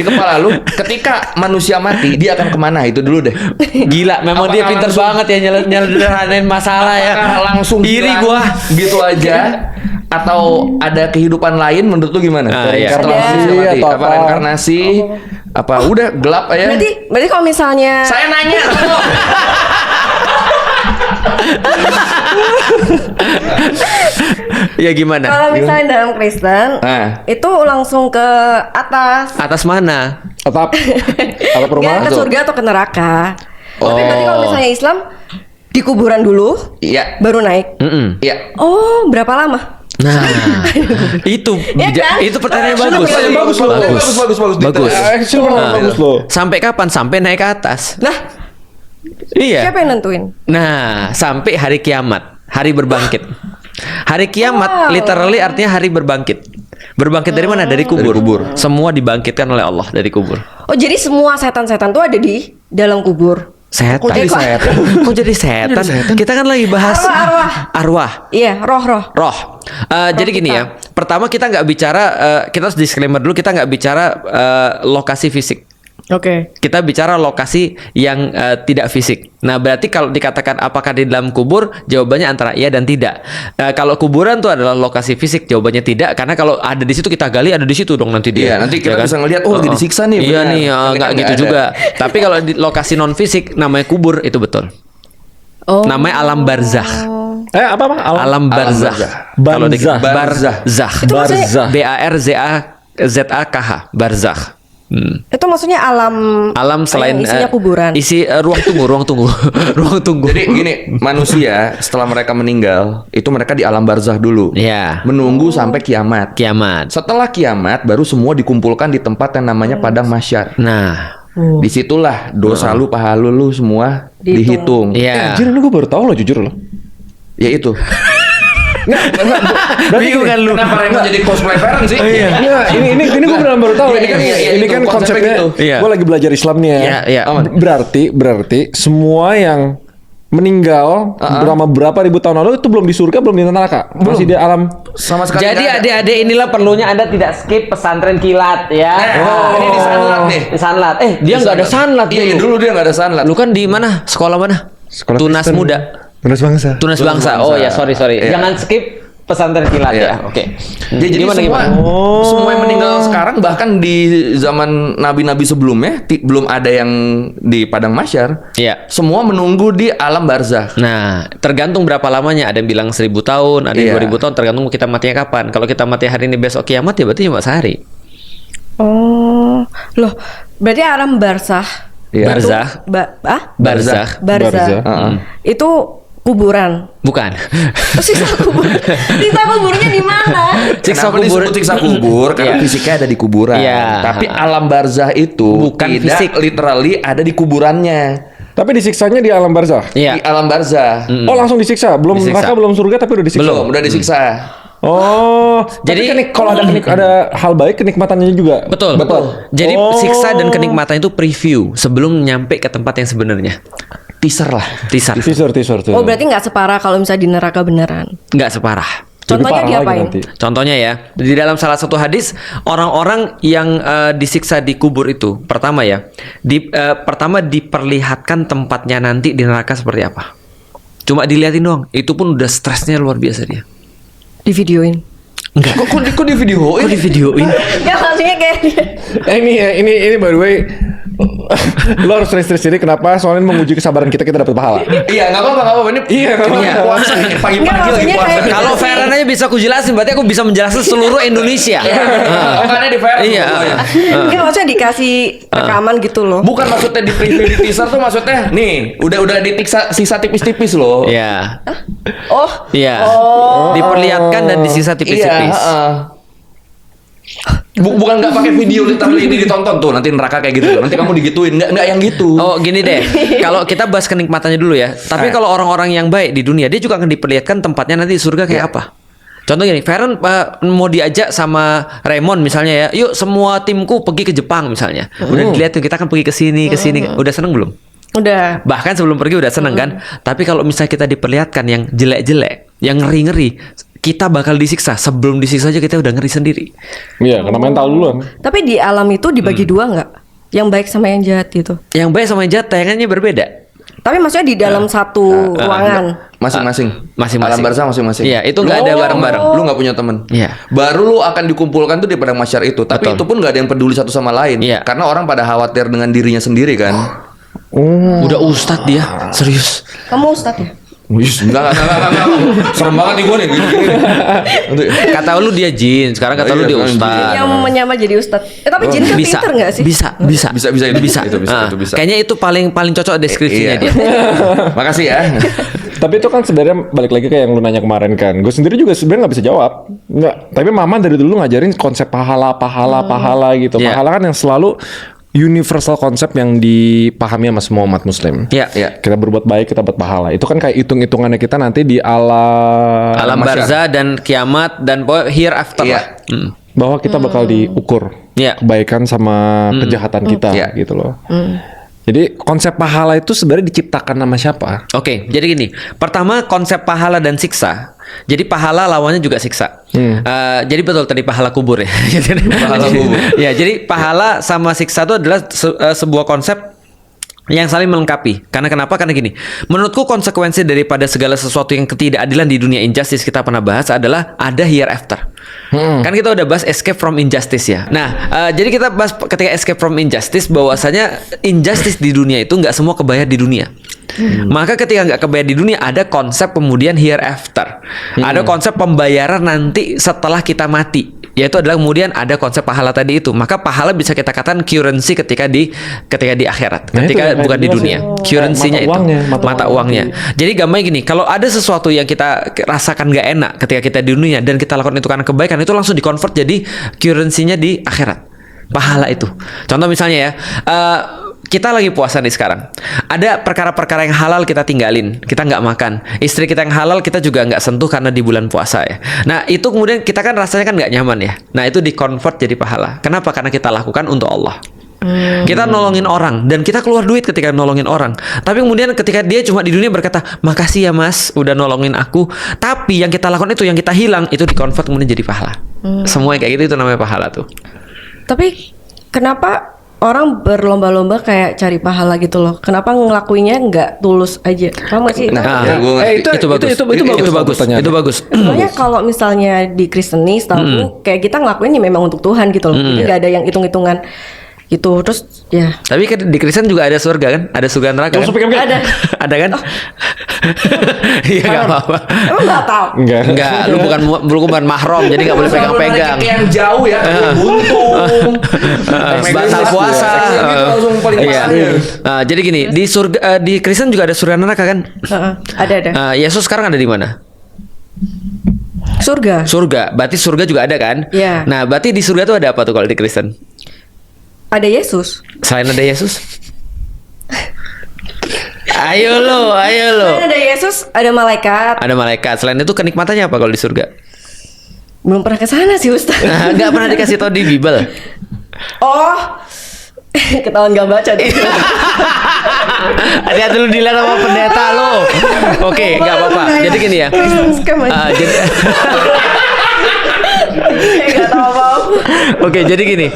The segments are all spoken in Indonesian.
di kepala lu, ketika manusia mati dia akan kemana, itu dulu deh. Gila, memang Apakah dia pintar langsung- banget ya nyederhanain masalah ya. Apakah langsung iri hilang gua. gitu aja, atau ada kehidupan lain? Menurut lu gimana? Iya. Setelah Ada. manusia mati, Atau apa apa? reinkarnasi, apa udah gelap aja? Berarti kalau misalnya Saya nanya. Ya gimana? kalau misalnya dalam Kristen Nah. itu langsung ke atas. Atas mana? Atap Nggak perumahan ke tuh. surga atau ke neraka. Oh. Tapi berarti kalau misalnya Islam di kuburan dulu Iya. baru naik. Iya. Oh, berapa lama? Nah, itu Ya kan? itu pertanyaan Sudah, bagus. pertanyaan bagus loh. Bagus. Bagus. Bagus. Actually pertanyaan bagus loh. Sampai kapan? Sampai naik ke atas. Nah, Iya. siapa yang nentuin? Nah, sampai hari kiamat, hari berbangkit. Hari kiamat Wow. literally artinya hari berbangkit. Berbangkit dari mana? Dari kubur. Dari kubur. Semua dibangkitkan oleh Allah dari kubur. Oh, jadi semua setan-setan tuh ada di dalam kubur. Setan. Kok jadi setan? Kok jadi setan? Kita kan lagi bahas arwah. Iya, roh-roh. Roh. Jadi gini ya. Pertama kita nggak bicara, kita harus disclaimer dulu, kita nggak bicara lokasi fisik. Oke. Kita bicara lokasi yang tidak fisik. Nah, berarti kalau dikatakan apakah di dalam kubur, jawabannya antara iya dan tidak. Kalau kuburan tuh adalah lokasi fisik, jawabannya tidak. Karena kalau ada di situ kita gali, ada di situ dong nanti dia. Iya, nanti kita Ya kan? bisa ngelihat, oh, lagi disiksa nih, Iya benar. nih, Tapi nggak kan gitu nggak ada. juga. Tapi kalau di lokasi non fisik, namanya kubur, itu betul. Oh. Namanya alam barzakh. Apa? Alam barzakh. Kalau di Barzakh. barzakh. Itu maksudnya- Barzakh. BARZAKH. Barzakh. Itu maksudnya Alam selain yang isinya kuburan. isi ruang tunggu, ruang tunggu. Jadi gini, manusia setelah mereka meninggal, itu mereka di alam barzah dulu. Iya. Menunggu sampai kiamat. Kiamat. Setelah kiamat baru semua dikumpulkan di tempat yang namanya padang mahsyar. Nah, Disitulah dosa lu, pahala lu semua Dihitung. dihitung. iya. Anjir, lu gue baru tahu loh, jujur loh. Ya itu. Bingung kan lu? Kenapa Raymond jadi cosplay Feren sih? Nggak, ini gue beneran baru tahu. Iya, Ini kan iya, iya, ini itu kan konsepnya konsepnya. gitu. Iya. Gue lagi belajar Islam nih ya. Iya, iya. Berarti semua yang meninggal selama berapa ribu tahun lalu itu belum di surga, belum di neraka. Masih di alam. Sama sekali. Jadi nggak ada. adik-adik inilah perlunya Anda tidak skip pesantren kilat ya. Ini di Sanlat nih. Di Sanlat. Dia nggak ada Sanlat Iya, iya, dulu dia nggak ada sanlat. Lu kan di mana? Sekolah mana? Sekolah Tunas Kristen. Muda. Tunas bangsa. Tunas Tunas Bangsa. Bangsa. Oh ya, sorry. Iya. Jangan skip pesantren kilat Iya. ya. Oke. Jadi semua, semua yang meninggal sekarang, bahkan di zaman nabi-nabi sebelumnya belum ada yang di padang mahsyar. Iya. Semua menunggu di alam barzah. Nah, tergantung berapa lamanya. Ada yang bilang 1000 tahun, ada yang Iya. 2000 tahun, tergantung kita matinya kapan. Kalau kita mati hari ini besok kiamat ya berarti cuma sehari. Oh, loh, berarti alam barzah. Iya. Barzakh. Barzakh. Barzah. Heeh. Itu kuburan. Bukan. Oh, siksa kubur. Siksa kuburnya di mana? Siksa Kenapa kubur. disebut siksa kubur? Karena Iya. fisiknya ada di kuburan. Iya. Tapi alam barzah itu Bukan tidak fisik. literally ada di kuburannya. Tapi disiksanya di alam barzah. Iya. Di alam barzah. Oh, langsung disiksa. Belum Disiksa. neraka, belum surga, tapi udah disiksa. Belum, udah disiksa. Oh, Jadi- jadi kalau ada hal baik, kenikmatannya juga. Betul. Jadi siksa dan kenikmatan itu preview sebelum nyampe ke tempat yang sebenarnya. Teaser lah. Teaser. Teaser. Oh, berarti nggak separah kalau misalnya di neraka beneran. Nggak separah. Contohnya parah lagi diapain? nanti. Contohnya ya, di dalam salah satu hadis orang-orang yang disiksa di kubur itu, pertama ya, pertama diperlihatkan tempatnya nanti di neraka seperti apa. Cuma dilihatin doang, itu pun udah stresnya luar biasa dia. Di videoin. Kok di videoin? Kok di videoin? Enggak, maksudnya kayak Ini by the way, lo harus stres ini kenapa? Soalnya menguji kesabaran kita dapat pahala. Iya, nggak apa-apa. Ini Iya, nggak ini apa-apa. puasa ini Nggak, pagi-pagi lagi maksudnya puasa. kayak- Kalau Feren aja bisa aku jelasin, berarti aku bisa menjelaskan seluruh Indonesia. Oh, karena di Feren. Iya. enggak, maksudnya dikasih rekaman gitu loh. Bukan maksudnya di preview di teaser tuh maksudnya nih udah ditiksa sisa tipis-tipis loh. Iya. Oh. Iya. Oh. Diperlihatkan dan disisa Iya, tipis-tipis. heeh. Bukan nggak pakai video literally ini ditonton tuh nanti neraka kayak gitu tuh. Nanti kamu digituin nggak yang gitu. Oh gini deh, kalau kita bahas kenikmatannya dulu ya. Tapi kalau orang-orang yang baik di dunia, dia juga akan diperlihatkan tempatnya nanti di surga kayak apa. Contoh gini, Feren mau diajak sama Raymond misalnya ya, yuk semua timku pergi ke Jepang misalnya. Udah dilihat tuh, kita akan pergi ke sini, udah seneng belum? Udah. Bahkan sebelum pergi udah seneng kan. Tapi kalau misalnya kita diperlihatkan yang jelek-jelek, yang ngeri-ngeri, kita bakal disiksa. Sebelum disiksa aja kita udah ngeri sendiri. Iya, karena mental duluan. Tapi di alam itu dibagi dua nggak? Yang baik sama yang jahat gitu. Yang baik sama yang jahat tayangannya berbeda. Tapi maksudnya di dalam satu ruangan. Masing-masing. Masing-masing. Alam barzah masing-masing. Iya, itu nggak ada bareng-bareng. Lu nggak punya teman. Iya. Baru lu akan dikumpulkan tuh di padang mahsyar itu. Tapi Betul. itu pun nggak ada yang peduli satu sama lain. Iya. Karena orang pada khawatir dengan dirinya sendiri kan. Udah ustadz dia, serius. Kamu ustadz ya? Wih, enggak. Serem banget nih gue nih. Gini. Kata lu dia jin, sekarang kata lu dia Iya, ustadz. Yang menyamar jadi ustadz. Tapi jin kan Bisa, pinter nggak sih? bisa. Bisa itu bisa. Ah, Itu bisa. Kayaknya itu paling cocok deskripsinya Iya. dia. Makasih ya. Tapi itu kan sebenarnya balik lagi kayak yang lu nanya kemarin kan. Gue sendiri juga sebenarnya nggak bisa jawab. Nggak. Tapi mama dari dulu ngajarin konsep pahala gitu. Iya. Pahala kan yang selalu universal konsep yang dipahami sama semua umat muslim. Iya. Iya. Kita berbuat baik, kita dapat pahala. Itu kan kayak hitung-hitungannya kita nanti di Alam Masyar. barzah dan kiamat dan hereafter Iya. lah. bahwa kita bakal diukur Iya. kebaikan sama kejahatan kita Iya. gitu loh. Jadi konsep pahala itu sebenarnya diciptakan nama siapa? Oke, jadi gini. Pertama konsep pahala dan siksa. Jadi pahala lawannya juga siksa. Jadi betul tadi pahala kubur ya. Pahala kubur. Ya, jadi pahala sama siksa itu adalah sebuah konsep yang saling melengkapi. Karena kenapa? Karena gini. Menurutku konsekuensi daripada segala sesuatu yang ketidakadilan di dunia injustice kita pernah bahas adalah ada hereafter. Kan kita udah bahas escape from injustice ya. Nah, jadi kita bahas ketika escape from injustice bahwasanya injustice di dunia itu nggak semua kebayar di dunia. Maka ketika nggak kebayar di dunia ada konsep kemudian hereafter. Ada konsep pembayaran nanti setelah kita mati. Yaitu adalah kemudian ada konsep pahala tadi itu. Maka pahala bisa kita katakan currency ketika di akhirat. Nah, Ketika itu yang bukan di kayak dunia. jelas. Currency-nya Mata itu. uangnya, Mata uangnya. Jadi gampangnya gini, kalau ada sesuatu yang kita rasakan nggak enak ketika kita di dunia dan kita lakukan itu karena kebaikan, itu langsung di-convert jadi currency-nya di akhirat. Pahala itu. Contoh misalnya ya, kita lagi puasa nih sekarang. Ada perkara-perkara yang halal kita tinggalin, kita nggak makan. Istri kita yang halal kita juga nggak sentuh karena di bulan puasa ya. Nah itu kemudian kita kan rasanya kan nggak nyaman ya. Nah itu di-convert jadi pahala. Kenapa? Karena kita lakukan untuk Allah. Kita nolongin orang dan kita keluar duit ketika nolongin orang. Tapi kemudian ketika dia cuma di dunia berkata, makasih ya mas, udah nolongin aku. Tapi yang kita lakukan itu, yang kita hilang itu di-convert kemudian jadi pahala. Semua yang kayak gitu itu namanya pahala tuh. Tapi kenapa orang berlomba-lomba kayak cari pahala gitu loh? Kenapa ngelakuinnya nggak tulus aja? Paham gak sih? Nah, ya, gua ngerti. itu bagus. Itu bagus. pertanyaannya. Itu bagus. Soalnya kalau misalnya di Kristenis, tahu kayak kita ngelakuinnya memang untuk Tuhan gitu loh. Jadi nggak ada yang hitung-hitungan gitu. Terus ya Tapi kan di Kristen juga ada surga kan? Ada surga neraka kan? ada. Ada kan? Iya nggak apa-apa. Emang nggak tahu. Enggak. Enggak, lu bukan mahram, jadi nggak boleh pegang-pegang. Yang jauh ya, buntung. Batal puasa. Langsung paling Iya. pasir. Jadi gini, di surga di Kristen juga ada surga neraka kan? Heeh, ada. Yesus sekarang ada di mana? Surga. Surga. Berarti surga juga ada kan? Iya. Nah, berarti di surga tuh ada apa tuh kalau di Kristen? Ada Yesus. Selain ada Yesus? Ayo lo. Selain ada Yesus, ada malaikat. Ada malaikat. Selain itu kenikmatannya apa kalau di surga? Belum pernah ke sana sih Ustaz. Nah, nggak pernah dikasih tahu di Bible. Oh. Ketahuan gak baca deh. Hati-hati lu dilihat sama pendeta lo. Oke, nggak apa-apa. Jadi gini ya. Scam aja. Jadi Gak tahu apa-apa. Oke, jadi gini.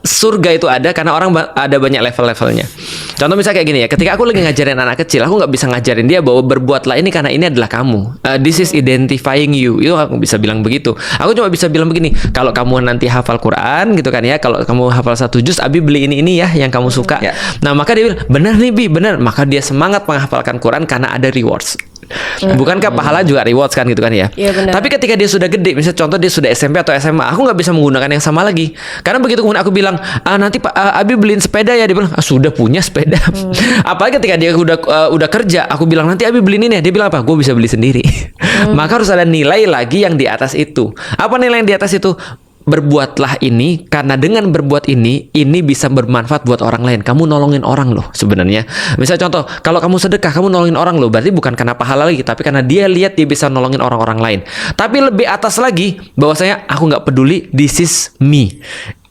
Surga itu ada karena orang ada banyak level-levelnya. Contoh misalnya kayak gini ya. Ketika aku lagi ngajarin anak kecil, aku nggak bisa ngajarin dia bahwa berbuatlah ini karena ini adalah kamu. This is identifying you. Itu aku bisa bilang begitu. Aku cuma bisa bilang begini. Kalau kamu nanti hafal Quran gitu kan ya. Kalau kamu hafal 1 juz, Abi beli ini ya yang kamu suka. Ya. Nah maka dia bilang, benar nih Bi, benar. Maka dia semangat menghafalkan Quran karena ada rewards. Bukankah pahala juga rewards kan gitu kan ya? Iya, benar. Tapi ketika dia sudah gede, misalnya contoh dia sudah SMP atau SMA, aku nggak bisa menggunakan yang sama lagi. Karena begitu kemudian aku bilang, nanti Pak Abi beliin sepeda ya, dia bilang, sudah punya sepeda. Apalagi ketika dia udah kerja, aku bilang nanti Abi beliin ini ya, dia bilang apa? Gue bisa beli sendiri. Maka harus ada nilai lagi yang di atas itu. Apa nilai yang di atas itu? Berbuatlah ini karena dengan berbuat ini bisa bermanfaat buat orang lain. Kamu nolongin orang loh sebenarnya. Misalnya contoh, kalau kamu sedekah, kamu nolongin orang loh. Berarti bukan karena pahala lagi, tapi karena dia lihat dia bisa nolongin orang-orang lain. Tapi lebih atas lagi, bahwasanya aku nggak peduli, this is me.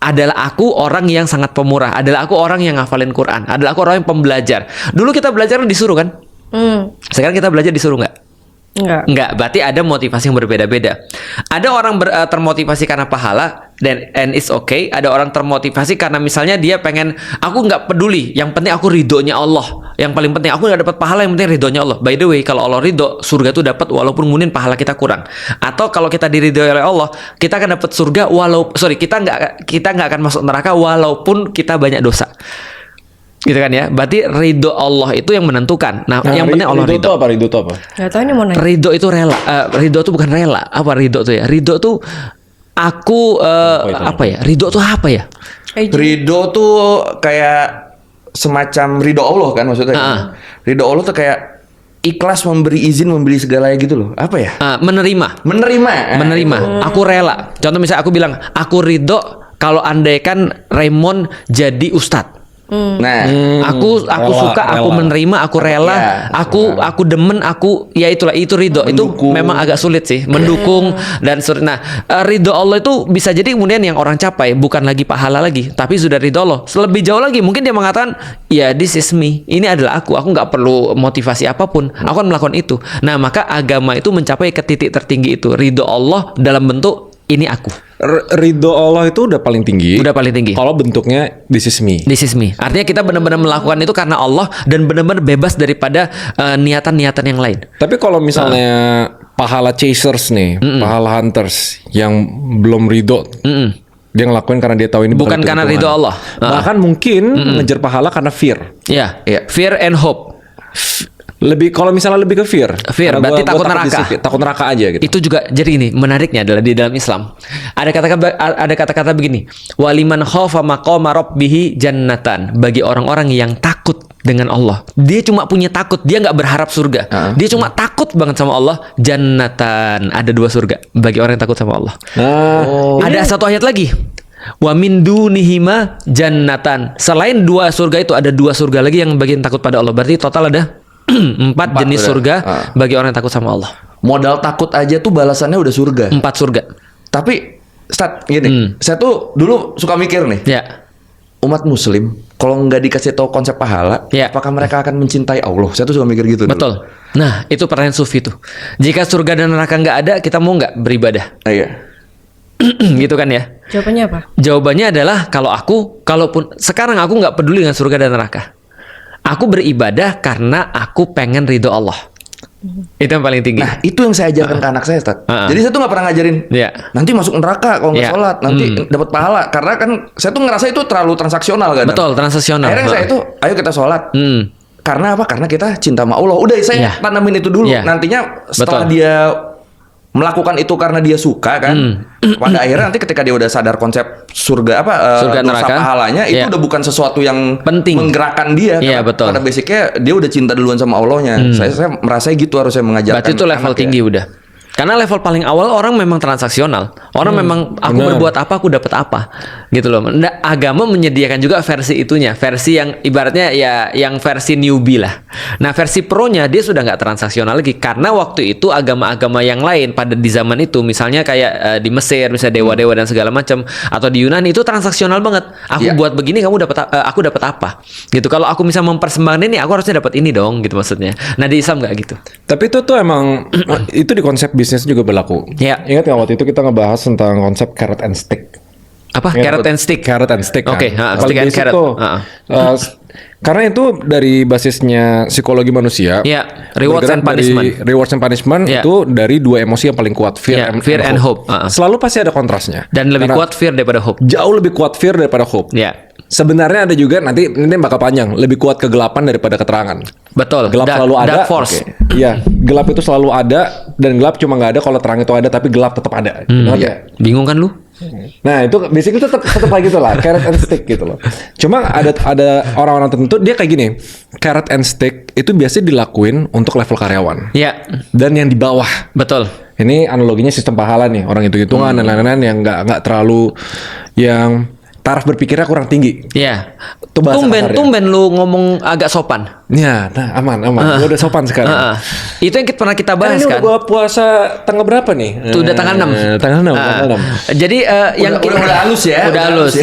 Adalah aku orang yang sangat pemurah. Adalah aku orang yang ngafalin Quran. Adalah aku orang yang pembelajar. Dulu kita belajar disuruh kan? Sekarang kita belajar disuruh nggak? Enggak, berarti ada motivasi yang berbeda-beda. Ada orang termotivasi karena pahala and it's okay. Ada orang termotivasi karena misalnya dia pengen, aku nggak peduli, yang penting aku ridhonya Allah. Yang paling penting aku nggak dapat pahala, yang penting ridhonya Allah. By the way, kalau Allah ridho, surga itu dapat walaupun mungkin pahala kita kurang. Atau kalau kita diridhoi oleh Allah, kita akan dapat surga kita nggak akan masuk neraka walaupun kita banyak dosa. Gitu kan ya. Berarti ridho Allah itu yang menentukan. Nah, yang penting Allah ridho. Ridho itu apa? Gak tahu ini mau nanya. Ridho itu rela. Ridho itu bukan rela. Apa ridho itu ya? Ridho tuh aku apa ya? Ridho tuh apa ya? Ridho tuh kayak semacam ridho Allah kan maksudnya. Ridho Allah tuh kayak ikhlas memberi izin membeli segalanya gitu loh. Apa ya? Menerima. Aku rela. Contoh misalnya aku bilang, aku ridho kalau andaikan Raymond jadi ustadz. Nah, aku suka, aku menerima, aku rela, Ya, aku demen, ya itulah, itu ridho. Itu memang agak sulit sih, mendukung dan nah, ridho Allah itu bisa jadi kemudian yang orang capai bukan lagi pahala lagi, tapi sudah ridho Allah. Lebih jauh lagi, mungkin dia mengatakan, ya this is me, ini adalah aku nggak perlu motivasi apapun, aku akan melakukan itu. Nah, maka agama itu mencapai ke titik tertinggi itu, ridho Allah dalam bentuk ini aku. Ridho Allah itu udah paling tinggi. Udah paling tinggi. Kalau bentuknya this is me. This is me. Artinya kita benar-benar melakukan itu karena Allah dan benar-benar bebas daripada niatan-niatan yang lain. Tapi kalau misalnya pahala chasers nih, pahala hunters yang belum ridho, dia ngelakuin karena dia tahu ini bukan karena ridho Allah. Bahkan mungkin ngejar pahala karena fear. Iya, fear and hope. Kalau misalnya lebih ke fear. Fear berarti takut neraka. Takut neraka aja gitu. Itu juga jadi ini menariknya adalah di dalam Islam. Ada kata-kata begini. Waliman khafa maqama rabbih jannatan. Bagi orang-orang yang takut dengan Allah. Dia cuma punya takut, dia nggak berharap surga. Dia cuma takut banget sama Allah, jannatan. Ada 2 surga bagi orang yang takut sama Allah. Ada satu ayat lagi. Wa min dunihima jannatan. Selain 2 surga itu ada 2 surga lagi yang bagian takut pada Allah. Berarti total ada 4 jenis surga bagi orang yang takut sama Allah. Modal takut aja tuh balasannya udah surga. 4 surga. Tapi Ustaz, gini, saya tuh dulu suka mikir nih. Ya. Umat muslim kalau nggak dikasih tahu konsep pahala, apakah mereka akan mencintai Allah? Saya tuh suka mikir gitu. Betul. Dulu. Nah, itu pertanyaan sufi tuh. Jika surga dan neraka nggak ada, kita mau nggak beribadah? Iya. Gitu kan ya? Jawabannya apa? Jawabannya adalah kalaupun sekarang aku nggak peduli dengan surga dan neraka. Aku beribadah karena aku pengen ridho Allah. Itu yang paling tinggi. Nah, itu yang saya ajarkan ke anak saya, Ustaz. Jadi saya tuh nggak pernah ngajarin. Nanti masuk neraka kalau nggak sholat, nanti dapat pahala. Karena kan saya tuh ngerasa itu terlalu transaksional kan. Betul, transaksional. Akhirnya saya itu, ayo kita sholat. Karena apa? Karena kita cinta sama Allah. Udah, saya tanamin itu dulu. Nantinya setelah dia melakukan itu karena dia suka kan, pada akhirnya nanti ketika dia udah sadar konsep surga surga neraka, pahalanya itu udah bukan sesuatu yang penting menggerakkan dia. Betul. Karena basicnya dia udah cinta duluan sama Allahnya. Saya merasa gitu harus saya mengajarkan. Berarti itu level tinggi udah. Karena level paling awal orang memang transaksional. Orang memang aku berbuat apa aku dapat apa. Gitu loh. Nah, agama menyediakan juga versi itunya, versi yang ibaratnya ya yang versi newbie lah. Nah, versi pro-nya dia sudah nggak transaksional lagi karena waktu itu agama-agama yang lain pada di zaman itu misalnya kayak di Mesir misalnya dewa-dewa dan segala macam atau di Yunani itu transaksional banget. Aku buat begini kamu dapat aku dapat apa. Gitu. Kalau aku bisa mempersembahkan ini aku harusnya dapat ini dong gitu maksudnya. Nah, di Islam nggak gitu. Tapi itu tuh emang itu di konsep bisnis juga berlaku. Ingat nggak waktu itu kita ngebahas tentang konsep carrot and stick. Apa? Carrot and stick. Carrot and stick. Oke, stick and carrot. Tuh, karena itu dari basisnya psikologi manusia. Rewards and punishment. Rewards and punishment itu dari 2 emosi yang paling kuat, fear and hope. Selalu pasti ada kontrasnya. Dan lebih kuat fear daripada hope. Jauh lebih kuat fear daripada hope. Sebenarnya ada juga nanti ini bakal panjang, lebih kuat kegelapan daripada keterangan. Betul. Gelap selalu ada. Dark force. Iya, gelap itu selalu ada dan gelap cuma nggak ada kalau terang itu ada tapi gelap tetap ada. Bingung kan lu? Nah itu basically tetap kayak gitu lah, carrot and stick gitu loh. Cuma ada orang-orang tertentu dia kayak gini, carrot and stick itu biasanya dilakuin untuk level karyawan. Dan yang di bawah. Betul. Ini analoginya sistem pahala nih, orang hitung-hitungan dan lain-lain yang nggak terlalu yang taraf berpikirnya kurang tinggi. Iya. Itu bahasa kasarnya. Tumben lu ngomong agak sopan. Ya, nah aman. Gua udah sopan sekarang. Itu yang pernah kita bahas ini kan. udah gua puasa tanggal berapa nih? Itu udah tanggal 6. Tanggal 6. Jadi yang udah halus ya. Udah halus.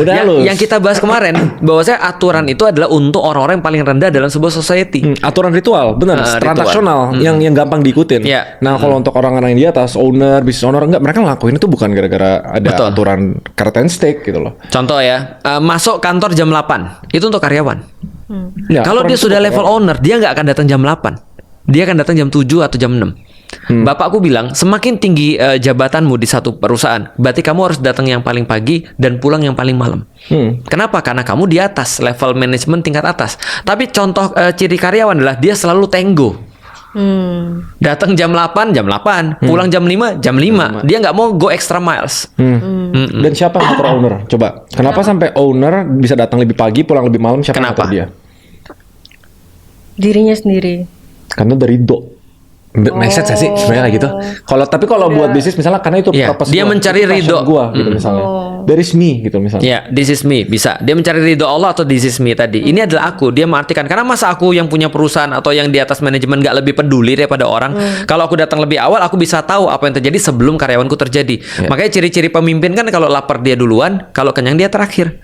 Udah halus. Yang kita bahas kemarin bahwasanya aturan itu adalah untuk orang-orang yang paling rendah dalam sebuah society. Aturan ritual, benar, transaksional yang gampang diikutin. Iya. Nah, kalau untuk orang-orang yang di atas, owner, business owner, enggak, mereka ngelakuin itu bukan gara-gara ada aturan carrot and stick gitu loh. Contoh ya, masuk kantor jam 8 itu untuk karyawan. Ya, Kalau dia sudah level owner, dia nggak akan datang jam 8. Dia akan datang jam 7 atau jam 6. Bapakku bilang, semakin tinggi jabatanmu di satu perusahaan, berarti kamu harus datang yang paling pagi dan pulang yang paling malam. Kenapa? Karena kamu di atas, level manajemen tingkat atas. Tapi contoh ciri karyawan adalah dia selalu tenggo. Datang jam 8, pulang jam 5, jam 5. Dia nggak mau go extra miles. Dan siapa yang ngatur owner? Coba, kenapa sampai owner bisa datang lebih pagi, pulang lebih malam? Siapa yang Kenapa? ngatur dia? Dirinya sendiri. Karena dari message sih sebenarnya kayak gitu. Kalau buat bisnis misalnya, karena itu purpose Dia gua, mencari itu passion ridho. gua gitu misalnya. There is me gitu misalnya. Ya, this is me bisa. Dia mencari ridho Allah atau this is me tadi. Ini adalah aku. Dia mengartikan karena masa aku yang punya perusahaan atau yang di atas manajemen nggak lebih peduli daripada orang. Kalau aku datang lebih awal, aku bisa tahu apa yang terjadi sebelum karyawanku terjadi. Makanya ciri-ciri pemimpin kan kalau lapar dia duluan, kalau kenyang dia terakhir.